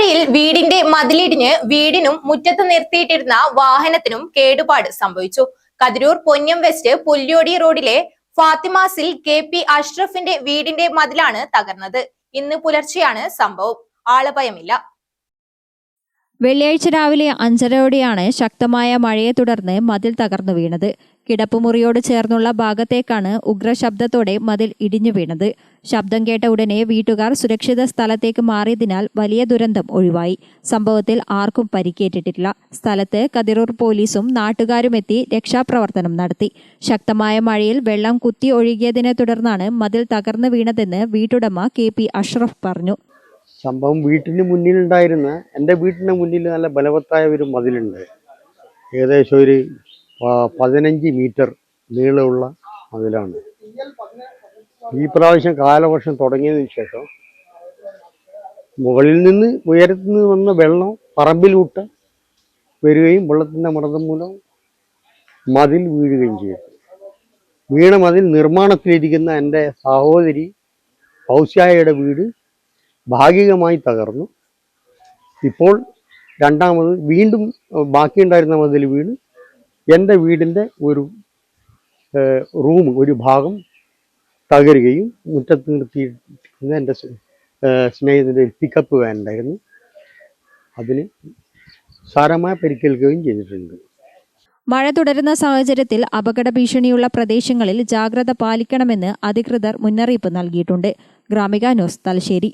മഴയിൽ വീടിന്റെ മതിലിടിഞ്ഞ് വീടിനും മുറ്റത്ത് നിർത്തിയിട്ടിരുന്ന വാഹനത്തിനും കേടുപാട് സംഭവിച്ചു. കതിരൂർ പൊന്നം വെസ്റ്റ് പുല്യോടി റോഡിലെ ഫാത്തിമാസിൽ KP അഷ്റഫിന്റെ വീടിന്റെ മതിലാണ് തകർന്നത്. ഇന്ന് പുലർച്ചെയാണ് സംഭവം. ആളപായമില്ല. വെള്ളിയാഴ്ച രാവിലെ 5:30ഓടെയാണ് ശക്തമായ മഴയെ തുടർന്ന് മതിൽ തകർന്നു വീണത്. കിടപ്പുമുറിയോട് ചേർന്നുള്ള ഭാഗത്തേക്കാണ് ഉഗ്രശബ്ദത്തോടെ മതിൽ ഇടിഞ്ഞു വീണത്. ശബ്ദം കേട്ട ഉടനെ വീട്ടുകാർ സുരക്ഷിത സ്ഥലത്തേക്ക് മാറിയതിനാൽ വലിയ ദുരന്തം ഒഴിവായി. സംഭവത്തിൽ ആർക്കും പരിക്കേറ്റിട്ടില്ല. സ്ഥലത്ത് കതിരൂർ പോലീസും നാട്ടുകാരുമെത്തി രക്ഷാപ്രവർത്തനം നടത്തി. ശക്തമായ മഴയിൽ വെള്ളം കുത്തി ഒഴുകിയതിനെ തുടർന്നാണ് മതിൽ തകർന്നു വീണതെന്ന് വീട്ടുടമ KP അഷ്റഫ് പറഞ്ഞു. സംഭവം വീട്ടിന് മുന്നിലുണ്ടായിരുന്ന എൻ്റെ വീട്ടിൻ്റെ മുന്നിൽ നല്ല ബലവത്തായ ഒരു മതിലുണ്ട്. ഏകദേശം ഒരു 15 മീറ്റർ നീളമുള്ള മതിലാണ്. ഈ പ്രാവശ്യം കാലവർഷം തുടങ്ങിയതിന് ശേഷം മുകളിൽ നിന്ന് ഉയരത്തിൽ നിന്ന് വന്ന വെള്ളം പറമ്പിലൂട്ട് വരികയും വെള്ളത്തിൻ്റെ മർദ്ദം മൂലം മതിൽ വീഴുകയും ചെയ്തു. വീണ മതിൽ നിർമ്മാണത്തിലിരിക്കുന്ന എൻ്റെ സഹോദരി ഔസ്യായയുടെ വീട് ഭാഗികമായി തകർന്നു. ഇപ്പോൾ രണ്ടാമത് വീണ്ടും ബാക്കിയുണ്ടായിരുന്ന മതിൽ വീണ് എൻ്റെ വീടിൻ്റെ ഒരു റൂം ഒരു ഭാഗം തകരുകയും മുറ്റത്ത് നിർത്തിയിരിക്കുന്ന എൻ്റെ സ്നേഹിതൻ്റെ പിക്കപ്പ് വാൻ ഉണ്ടായിരുന്നു, അതിന് സാരമായ പരിക്കേൽക്കുകയും ചെയ്തിട്ടുണ്ട്. മഴ തുടരുന്ന സാഹചര്യത്തിൽ അപകട ഭീഷണിയുള്ള പ്രദേശങ്ങളിൽ ജാഗ്രത പാലിക്കണമെന്ന് അധികൃതർ മുന്നറിയിപ്പ് നൽകിയിട്ടുണ്ട്. ഗ്രാമിക ന്യൂസ്, തലശ്ശേരി.